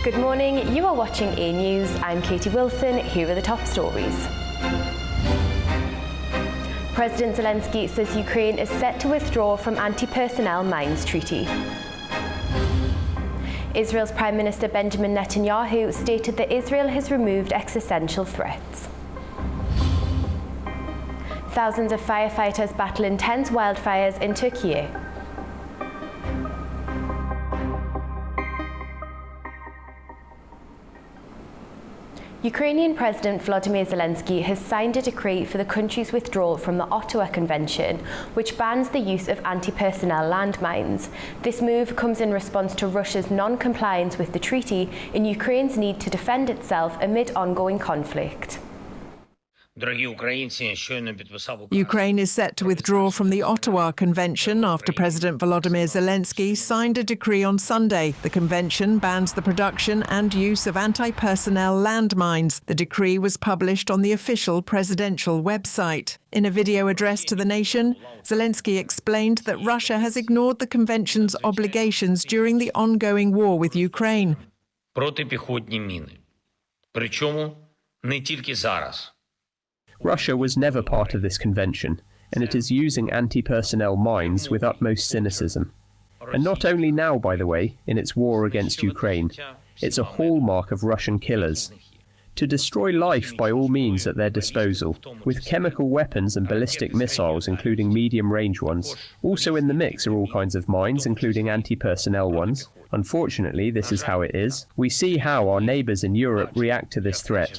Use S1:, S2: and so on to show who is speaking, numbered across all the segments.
S1: Good morning, you are watching A News. I'm Katie Wilson. Here are the top stories. President Zelensky says Ukraine is set to withdraw from anti-personnel mines treaty. Israel's Prime Minister Benjamin Netanyahu stated that Israel has removed existential threats. Thousands of firefighters battle intense wildfires in Türkiye. Ukrainian President Volodymyr Zelensky has signed a decree for the country's withdrawal from the Ottawa Convention, which bans the use of anti-personnel landmines. This move comes in response to Russia's non-compliance with the treaty and Ukraine's need to defend itself amid ongoing conflict.
S2: Ukraine is set to withdraw from the Ottawa Convention after President Volodymyr Zelensky signed a decree on Sunday. The convention bans the production and use of anti-personnel landmines. The decree was published on the official presidential website. In a video address to the nation, Zelensky explained that Russia has ignored the convention's obligations during the ongoing war with Ukraine.
S3: Протипіхотні міни. Причому не тільки зараз.
S4: Russia was never part of this convention, and it is using anti-personnel mines with utmost cynicism. And not only now, by the way, in its war against Ukraine, it's a hallmark of Russian killers. To destroy life by all means at their disposal, with chemical weapons and ballistic missiles, including medium-range ones. Also in the mix are all kinds of mines, including anti-personnel ones. Unfortunately, this is how it is. We see how our neighbours in Europe react to this threat.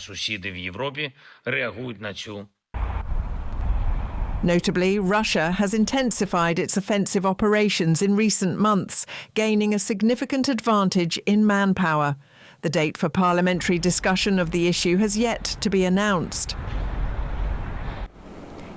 S2: Notably, Russia has intensified its offensive operations in recent months, gaining a significant advantage in manpower. The date for parliamentary discussion of the issue has yet to be announced.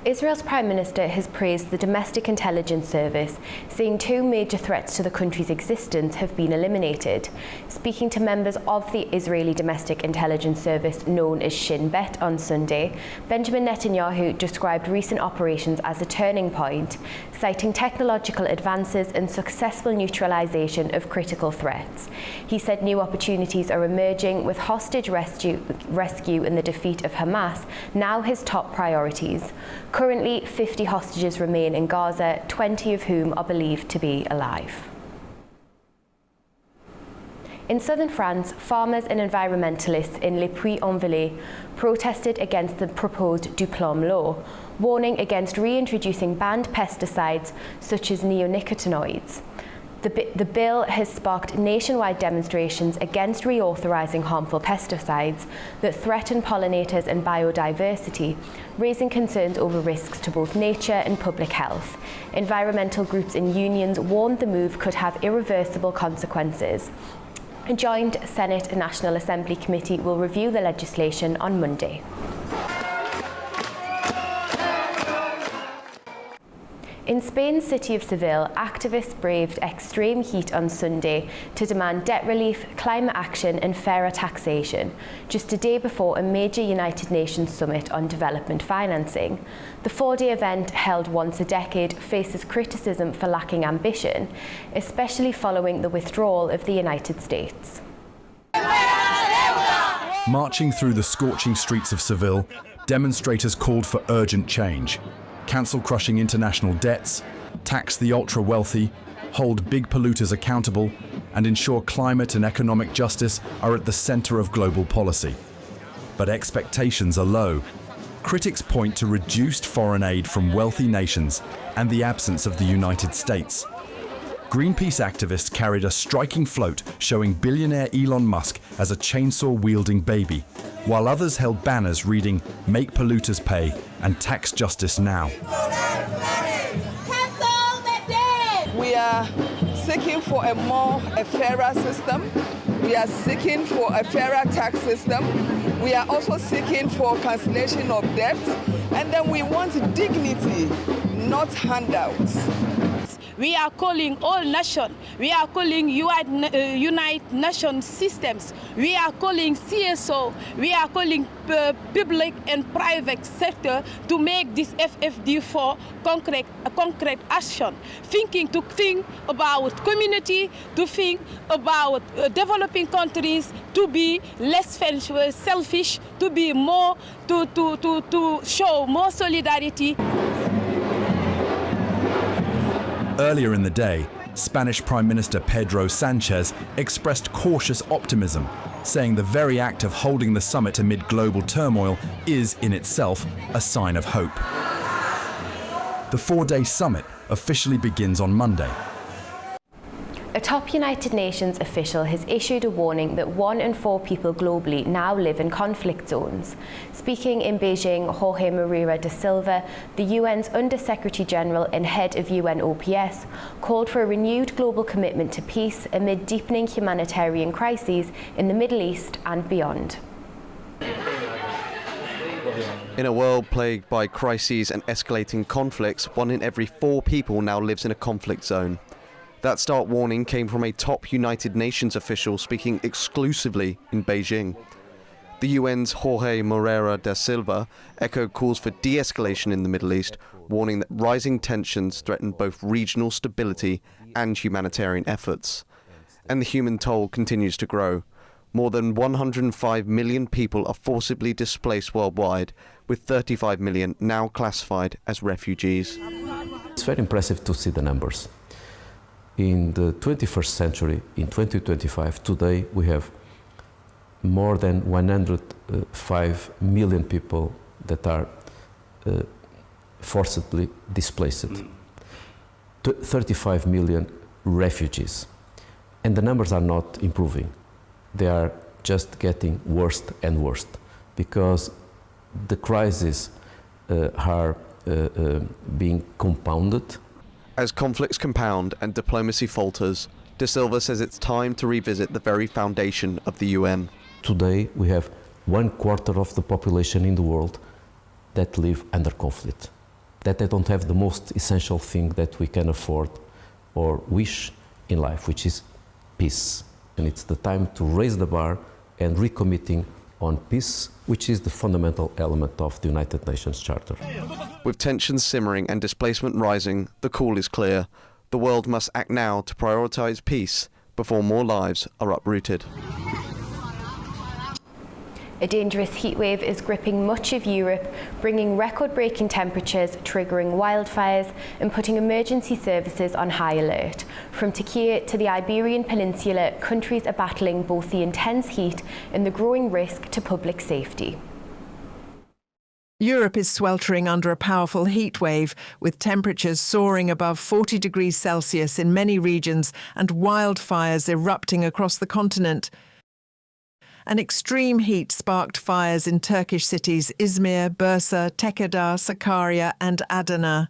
S1: Israel's Prime Minister has praised the Domestic Intelligence Service, saying two major threats to the country's existence have been eliminated. Speaking to members of the Israeli Domestic Intelligence Service known as Shin Bet on Sunday, Benjamin Netanyahu described recent operations as a turning point, citing technological advances and successful neutralization of critical threats. He said new opportunities are emerging, with hostage rescue and the defeat of Hamas now his top priorities. Currently, 50 hostages remain in Gaza, 20 of whom are believed to be alive. In southern France, farmers and environmentalists in Le Puy-en-Velay protested against the proposed Duplom law, warning against reintroducing banned pesticides such as neonicotinoids. The bill has sparked nationwide demonstrations against reauthorising harmful pesticides that threaten pollinators and biodiversity, raising concerns over risks to both nature and public health. Environmental groups and unions warned the move could have irreversible consequences. A joint Senate and National Assembly committee will review the legislation on Monday. In Spain's city of Seville, activists braved extreme heat on Sunday to demand debt relief, climate action and fairer taxation, just a day before a major United Nations summit on development financing. The four-day event, held once a decade, faces criticism for lacking ambition, especially following the withdrawal of the United States.
S5: Marching through the scorching streets of Seville, demonstrators called for urgent change. Cancel crushing international debts, tax the ultra-wealthy, hold big polluters accountable, and ensure climate and economic justice are at the centre of global policy. But expectations are low. Critics point to reduced foreign aid from wealthy nations and the absence of the United States. Greenpeace activists carried a striking float showing billionaire Elon Musk as a chainsaw-wielding baby, while others held banners reading "Make polluters pay" and "Tax justice now."
S6: We are seeking for a fairer system. We are seeking for a fairer tax system. We are also seeking for cancellation of debt. And then we want dignity, not handouts.
S7: We are calling all nations. We are calling United Nations systems. We are calling CSO. We are calling public and private sector to make this FFD4 concrete action. To think about community, to think about developing countries, to be less selfish, to be more, to show more solidarity.
S5: Earlier in the day, Spanish Prime Minister Pedro Sánchez expressed cautious optimism, saying the very act of holding the summit amid global turmoil is in itself a sign of hope. The four-day summit officially begins on Monday.
S1: A top United Nations official has issued a warning that 1 in 4 people globally now live in conflict zones. Speaking in Beijing, Jorge Moreira da Silva, the UN's Under-Secretary General and head of UNOPS, called for a renewed global commitment to peace amid deepening humanitarian crises in the Middle East and beyond.
S8: In a world plagued by crises and escalating conflicts, 1 in every 4 people now lives in a conflict zone. That stark warning came from a top United Nations official speaking exclusively in Beijing. The UN's Jorge Moreira da Silva echoed calls for de-escalation in the Middle East, warning that rising tensions threaten both regional stability and humanitarian efforts. And the human toll continues to grow. More than 105 million people are forcibly displaced worldwide, with 35 million now classified as refugees.
S9: It's very impressive to see the numbers. In the 21st century, in 2025, today we have more than 105 million people that are forcibly displaced, 35 million refugees. And the numbers are not improving. They are just getting worse and worse because the crises are being compounded.
S8: As conflicts compound and diplomacy falters, Da Silva says it's time to revisit the very foundation of the UN.
S9: Today we have 1/4 of the population in the world that live under conflict, that they don't have the most essential thing that we can afford or wish in life, which is peace. And it's the time to raise the bar and recommitting on peace, which is the fundamental element of the United Nations Charter.
S8: With tensions simmering and displacement rising, the call is clear. The world must act now to prioritise peace before more lives are uprooted.
S1: A dangerous heatwave is gripping much of Europe, bringing record-breaking temperatures, triggering wildfires and putting emergency services on high alert. From Türkiye to the Iberian Peninsula, countries are battling both the intense heat and the growing risk to public safety.
S2: Europe is sweltering under a powerful heat wave, with temperatures soaring above 40 degrees Celsius in many regions and wildfires erupting across the continent. An extreme heat sparked fires in Turkish cities Izmir, Bursa, Tekirdağ, Sakarya and Adana.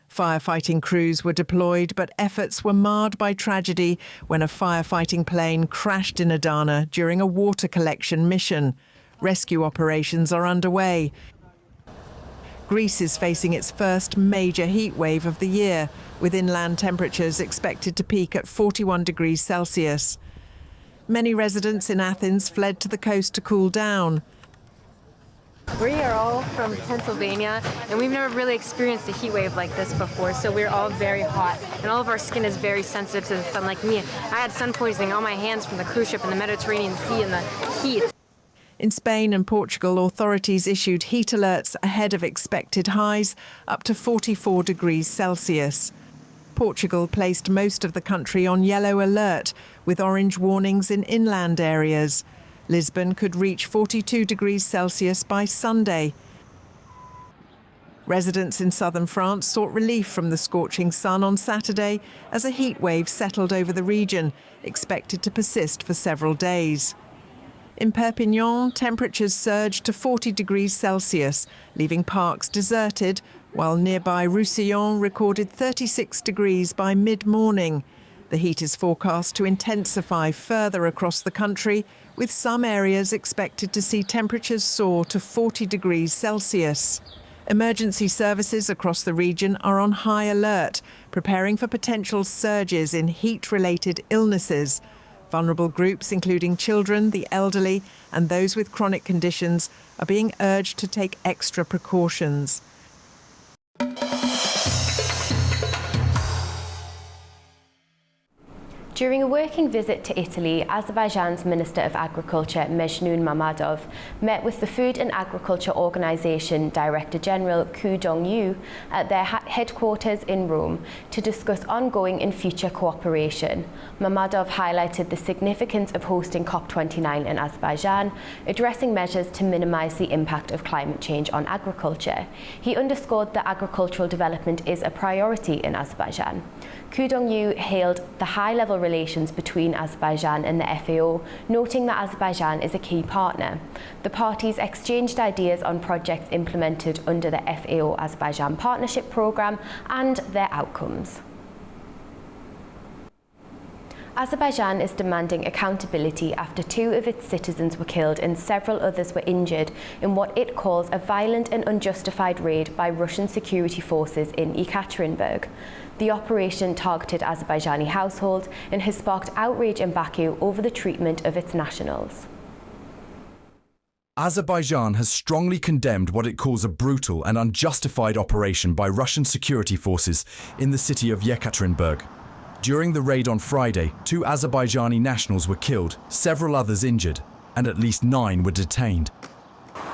S2: Firefighting crews were deployed, but efforts were marred by tragedy when a firefighting plane crashed in Adana during a water collection mission. Rescue operations are underway. Greece is facing its first major heat wave of the year, with inland temperatures expected to peak at 41 degrees Celsius. Many residents in Athens fled to the coast to cool down.
S10: We are all from Pennsylvania, and we've never really experienced a heat wave like this before, so we're all very hot, and all of our skin is very sensitive to the sun. Like me, I had sun poisoning on my hands from the cruise ship in the Mediterranean Sea in the heat.
S2: In Spain and Portugal, authorities issued heat alerts ahead of expected highs, up to 44 degrees Celsius. Portugal placed most of the country on yellow alert, with orange warnings in inland areas. Lisbon could reach 42 degrees Celsius by Sunday. Residents in southern France sought relief from the scorching sun on Saturday as a heat wave settled over the region, expected to persist for several days. In Perpignan, temperatures surged to 40 degrees Celsius, leaving parks deserted, while nearby Roussillon recorded 36 degrees by mid-morning. The heat is forecast to intensify further across the country, with some areas expected to see temperatures soar to 40 degrees Celsius. Emergency services across the region are on high alert, preparing for potential surges in heat-related illnesses. Vulnerable groups, including children, the elderly, and those with chronic conditions, are being urged to take extra precautions.
S1: During a working visit to Italy, Azerbaijan's Minister of Agriculture, Mejnoun Mammadov, met with the Food and Agriculture Organization Director General Ku Dong-yu at their headquarters in Rome to discuss ongoing and future cooperation. Mammadov highlighted the significance of hosting COP29 in Azerbaijan, addressing measures to minimize the impact of climate change on agriculture. He underscored that agricultural development is a priority in Azerbaijan. Ku Dong-yu hailed the high-level relations between Azerbaijan and the FAO, noting that Azerbaijan is a key partner. The parties exchanged ideas on projects implemented under the FAO-Azerbaijan Partnership Programme and their outcomes. Azerbaijan is demanding accountability after 2 of its citizens were killed and several others were injured in what it calls a violent and unjustified raid by Russian security forces in Ekaterinburg. The operation targeted Azabaijanis households and has sparked outrage in Baku over the treatment of its nationals.
S5: Azerbaijan has strongly condemned what it calls a brutal and unjustified operation by Russian security forces in the city of Yekaterinburg. During the raid on Friday, 2 Azerbaijani nationals were killed, several others injured, and at least 9 were detained.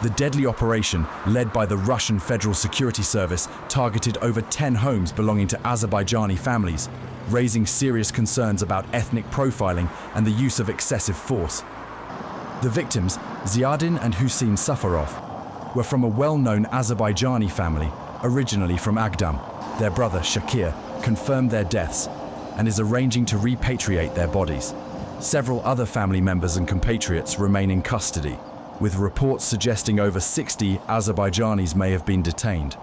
S5: The deadly operation, led by the Russian Federal Security Service, targeted over 10 homes belonging to Azerbaijani families, raising serious concerns about ethnic profiling and the use of excessive force. The victims, Ziadin and Hussein Safarov, were from a well-known Azerbaijani family, originally from Agdam. Their brother, Shakir, confirmed their deaths and is arranging to repatriate their bodies. Several other family members and compatriots remain in custody, with reports suggesting over 60 Azabajanis may have been detained.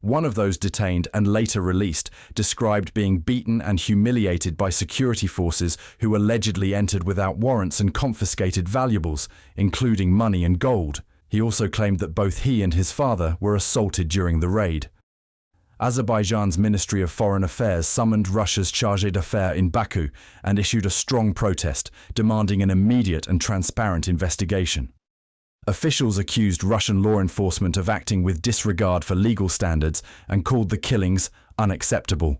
S5: One of those detained and later released described being beaten and humiliated by security forces who allegedly entered without warrants and confiscated valuables, including money and gold. He also claimed that both he and his father were assaulted during the raid. Azerbaijan's Ministry of Foreign Affairs summoned Russia's chargé d'affaires in Baku and issued a strong protest, demanding an immediate and transparent investigation. Officials accused Russian law enforcement of acting with disregard for legal standards and called the killings unacceptable.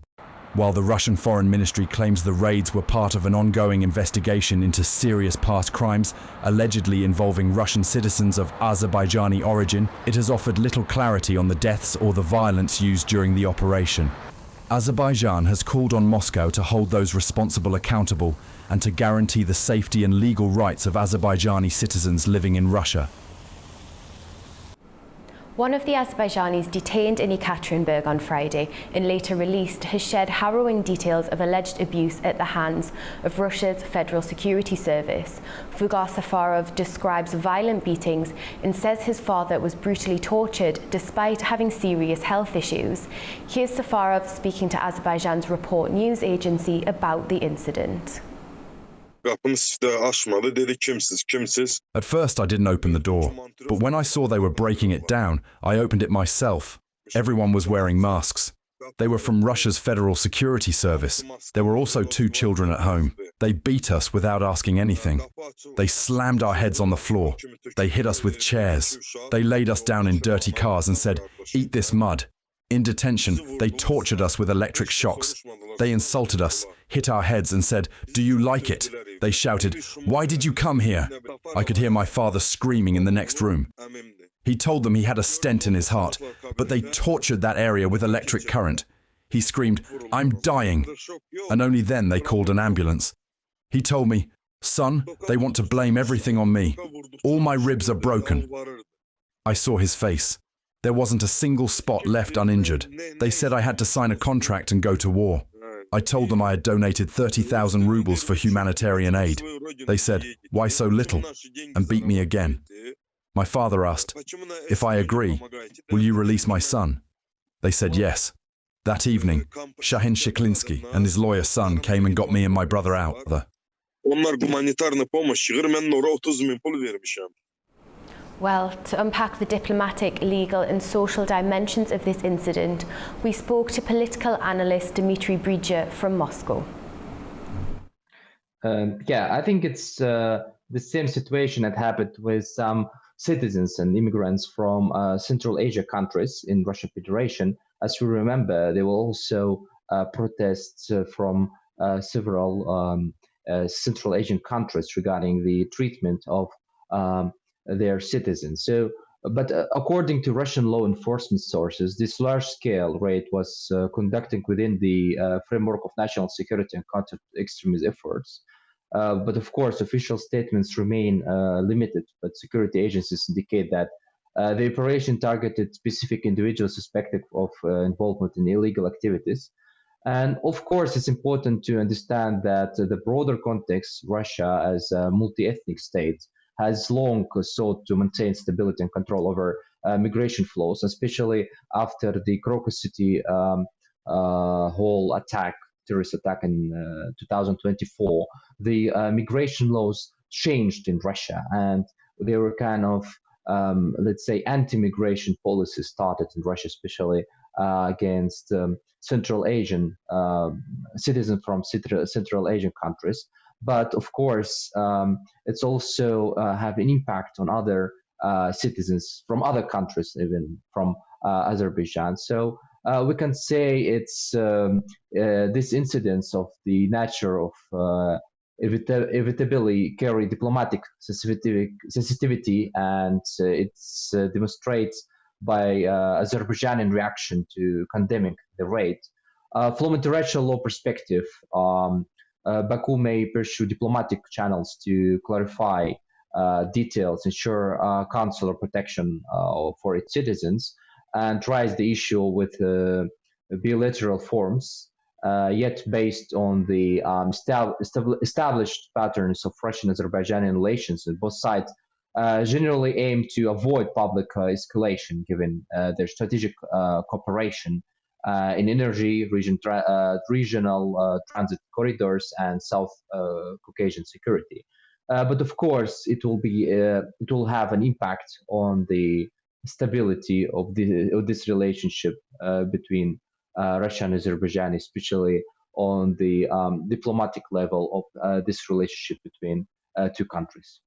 S5: While the Russian Foreign Ministry claims the raids were part of an ongoing investigation into serious past crimes, allegedly involving Russian citizens of Azerbaijani origin, it has offered little clarity on the deaths or the violence used during the operation. Azerbaijan has called on Moscow to hold those responsible accountable and to guarantee the safety and legal rights of Azerbaijani citizens living in Russia.
S1: One of the Azabajanis detained in Ekaterinburg on Friday and later released has shared harrowing details of alleged abuse at the hands of Russia's Federal Security Service. Fugar Safarov describes violent beatings and says his father was brutally tortured despite having serious health issues. Here's Safarov speaking to Azerbaijan's Report news agency about the incident.
S5: At first I didn't open the door, but when I saw they were breaking it down, I opened it myself. Everyone was wearing masks. They were from Russia's Federal Security Service. There were also 2 children at home. They beat us without asking anything. They slammed our heads on the floor. They hit us with chairs. They laid us down in dirty cars and said, "Eat this mud." In detention, they tortured us with electric shocks. They insulted us, hit our heads and said, "Do you like it?" They shouted, "Why did you come here?" I could hear my father screaming in the next room. He told them he had a stent in his heart, but they tortured that area with electric current. He screamed, "I'm dying," and only then they called an ambulance. He told me, "Son, they want to blame everything on me. All my ribs are broken." I saw his face. There wasn't a single spot left uninjured. They said I had to sign a contract and go to war. I told them I had donated 30,000 rubles for humanitarian aid. They said, "Why so little?" and beat me again. My father asked, "If I agree, will you release my son?" They said yes. That evening, Shahin Shiklinsky and his lawyer son came and got me and my brother out.
S1: Well, to unpack the diplomatic, legal and social dimensions of this incident, we spoke to political analyst Dmitry Bridja from Moscow.
S11: I think it's the same situation that happened with some citizens and immigrants from Central Asia countries in Russian Federation. As we remember, there were also protests from several Central Asian countries regarding the treatment of their citizens. But according to Russian law enforcement sources, this large-scale raid was conducted within the framework of national security and counter-extremism efforts. But of course, official statements remain limited, but security agencies indicate that the operation targeted specific individuals suspected of involvement in illegal activities. And of course, it's important to understand that the broader context, Russia as a multi-ethnic state, has long sought to maintain stability and control over migration flows, especially after the Crocus City whole attack, terrorist attack in 2024. The migration laws changed in Russia, and there were kind of, let's say, anti-migration policies started in Russia, especially against Central Asian citizens from Central Asian countries. But of course, it's also have an impact on other citizens from other countries, even from Azerbaijan. So we can say it's this incidence of the nature of inevitably carry diplomatic sensitivity, and it demonstrates by Azerbaijani reaction to condemning the raid. From international law perspective, Baku may pursue diplomatic channels to clarify details, ensure consular protection for its citizens, and raise the issue with bilateral forms, yet based on the established patterns of Russian-Azerbaijani relations. And both sides generally aim to avoid public escalation, given their strategic cooperation in energy, regional transit corridors, and South Caucasian security. But of course, it will have an impact on the stability of this relationship between Russia and Azerbaijan, especially on the diplomatic level of this relationship between two countries.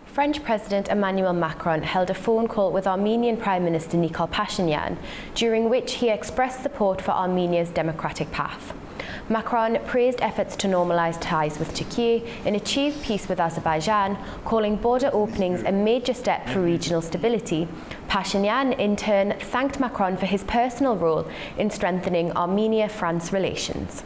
S1: French President Emmanuel Macron held a phone call with Armenian Prime Minister Nikol Pashinyan, during which he expressed support for Armenia's democratic path. Macron praised efforts to normalise ties with Turkey and achieve peace with Azerbaijan, calling border openings a major step for regional stability. Pashinyan, in turn, thanked Macron for his personal role in strengthening Armenia-France relations.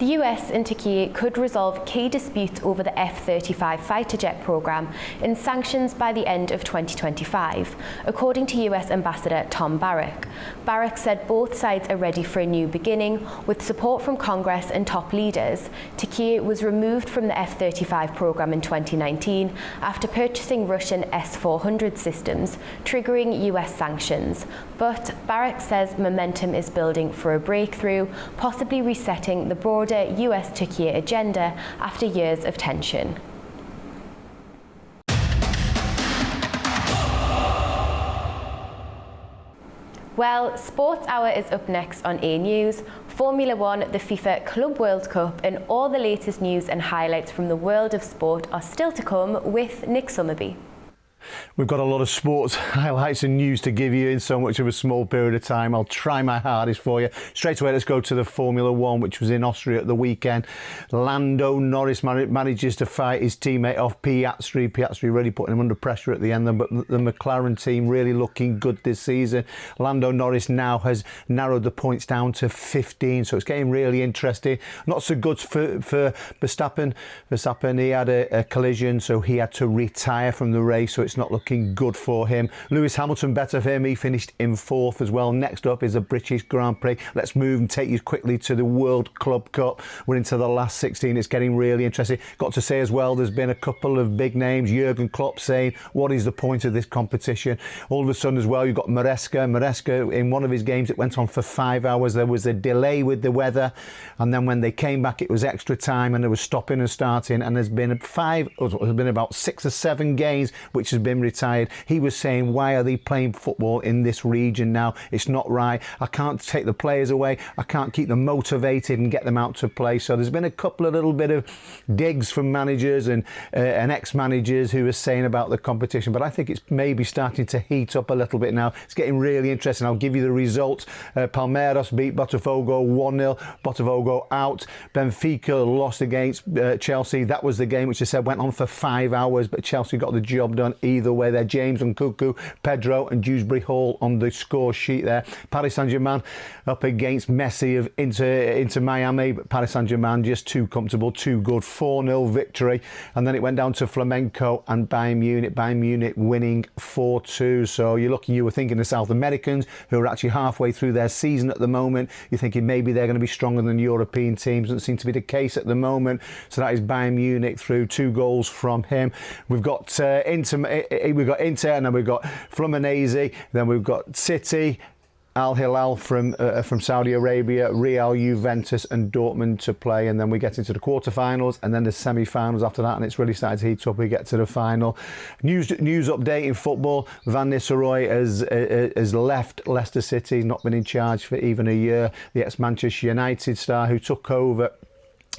S1: The US and Turkey could resolve key disputes over the F-35 fighter jet program and sanctions by the end of 2025, according to US Ambassador Tom Barrack. Barrack said both sides are ready for a new beginning, with support from Congress and top leaders. Turkey was removed from the F-35 program in 2019 after purchasing Russian S-400 systems, triggering US sanctions. But Barrack says momentum is building for a breakthrough, possibly resetting the broader US-Turkey agenda after years of tension. Well, Sports Hour is up next on A News. Formula One, the FIFA Club World Cup, and all the latest news and highlights from the world of sport are still to come with Nick Summerby.
S12: We've got a lot of sports highlights and news to give you in so much of a small period of time. I'll try my hardest for you. Straight away, let's go to the Formula One, which was in Austria at the weekend. Lando Norris manages to fight his teammate off, Piastri. Piastri really putting him under pressure at the end, but the McLaren team really looking good this season. Lando Norris now has narrowed the points down to 15, so it's getting really interesting. Not so good for Verstappen. He had a collision, so he had to retire from the race, so it's it's not looking good for him. Lewis Hamilton, better for him. He finished in 4th as well. Next up is a British Grand Prix. Let's move and take you quickly to the World Club Cup. We're into the last 16. It's getting really interesting. Got to say as well, there's been a couple of big names. Jurgen Klopp saying, what is the point of this competition? All of a sudden as well, you've got Maresca. Maresca, in one of his games, it went on for 5 hours. There was a delay with the weather. And then when they came back, it was extra time and there was stopping and starting. And there's been about 6 or 7 games which has been retired. He was saying, why are they playing football in this region now? It's not right. I can't take the players away. I can't keep them motivated and get them out to play. So there's been a couple of little bit of digs from managers and ex-managers who are saying about the competition. But I think it's maybe starting to heat up a little bit now. It's getting really interesting. I'll give you the results. Palmeiras beat Botafogo 1-0. Botafogo out. Benfica lost against Chelsea. That was the game which I said went on for 5 hours, but Chelsea got the job done either way there. James and Nkunku, Pedro and Dewsbury Hall on the score sheet there. Paris Saint-Germain up against Messi of Inter Miami, but Paris Saint-Germain just too comfortable, too good. 4-0 victory. And then it went down to Flamenco and Bayern Munich. Bayern Munich winning 4-2. So you're lucky you were thinking the South Americans, who are actually halfway through their season at the moment. You're thinking maybe they're going to be stronger than European teams. Doesn't seem to be the case at the moment. So that is Bayern Munich through 2 goals from him. We've got Inter, and then we've got Fluminense, then we've got City, Al Hilal from Saudi Arabia, Real, Juventus and Dortmund to play, and then we get into the quarterfinals and then the semi-finals after that, and it's really started to heat up. We get to the final. News update in football: Van Nistelrooy has left Leicester City. He's not been in charge for even a year. The ex-Manchester United star who took over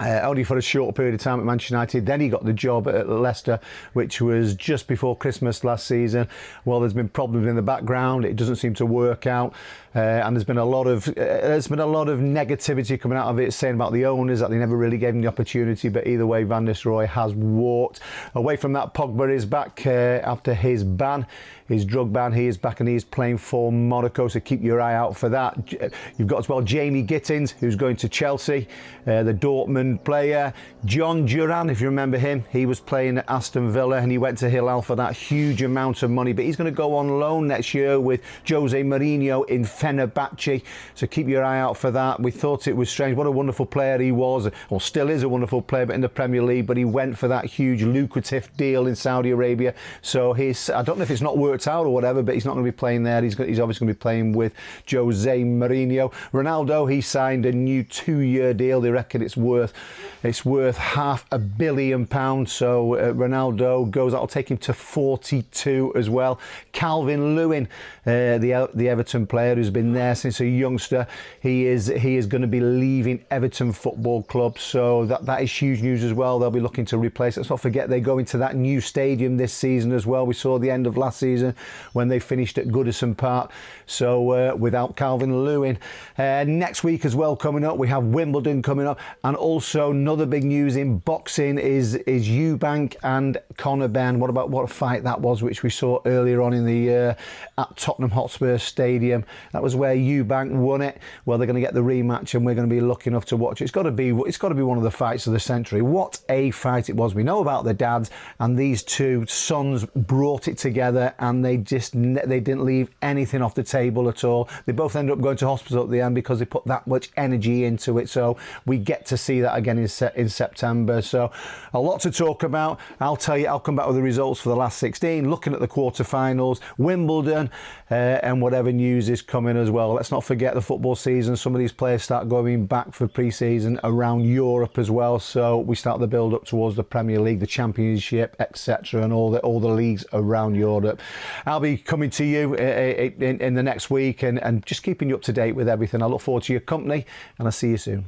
S12: only for a short period of time at Manchester United. Then he got the job at Leicester, which was just before Christmas last season. Well, there's been problems in the background. It doesn't seem to work out, and there's been a lot of negativity coming out of it, saying about the owners that they never really gave him the opportunity. But either way, Van Nistelrooy has walked away from that. Pogba is back after his ban. His drug ban. He is back and he is playing for Monaco, so keep your eye out for that. You've got as well Jamie Gittins, who's going to Chelsea, the Dortmund player. John Duran, if you remember him, he was playing at Aston Villa and he went to Hilal for that huge amount of money, but he's going to go on loan next year with Jose Mourinho in Fenerbahce, so keep your eye out for that. We thought it was strange. What a wonderful player he was, or still is a wonderful player, but in the Premier League, but he went for that huge lucrative deal in Saudi Arabia. So I don't know if it's not worked out or whatever, but he's not going to be playing there. He's obviously going to be playing with Jose Mourinho. Ronaldo, he signed a new 2-year deal. They reckon it's worth £500 million. So Ronaldo goes. That'll take him to 42 as well. Calvin Lewin, the Everton player who's been there since a youngster, he is going to be leaving Everton Football Club. So that is huge news as well. They'll be looking to replace. Let's not forget they go into that new stadium this season as well. We saw the end of last season when they finished at Goodison Park. So without Calvin Lewin. Next week as well coming up, we have Wimbledon coming up, and also another big news in boxing is Eubank and Conor Benn. What a fight that was, which we saw earlier on in the year at Tottenham Hotspur Stadium. That was where Eubank won it. Well, they're going to get the rematch, and we're going to be lucky enough to watch it. It's got to be one of the fights of the century. What a fight it was. We know about the dads, and these two sons brought it together, and they didn't leave anything off the table at all. They both ended up going to hospital at the end because they put that much energy into it. So we get to see that again in September. So a lot to talk about. I'll tell you, I'll come back with the results for the last 16, looking at the quarterfinals, Wimbledon, and whatever news is coming as well. Let's not forget the football season. Some of these players start going back for pre-season around Europe as well. So we start the build up towards the Premier League, the Championship, etc., and all the leagues around Europe. I'll be coming to you in the next week and just keeping you up to date with everything. I look forward to your company, and I'll see you soon.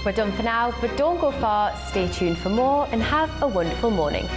S1: We're done for now, but don't go far. Stay tuned for more and have a wonderful morning.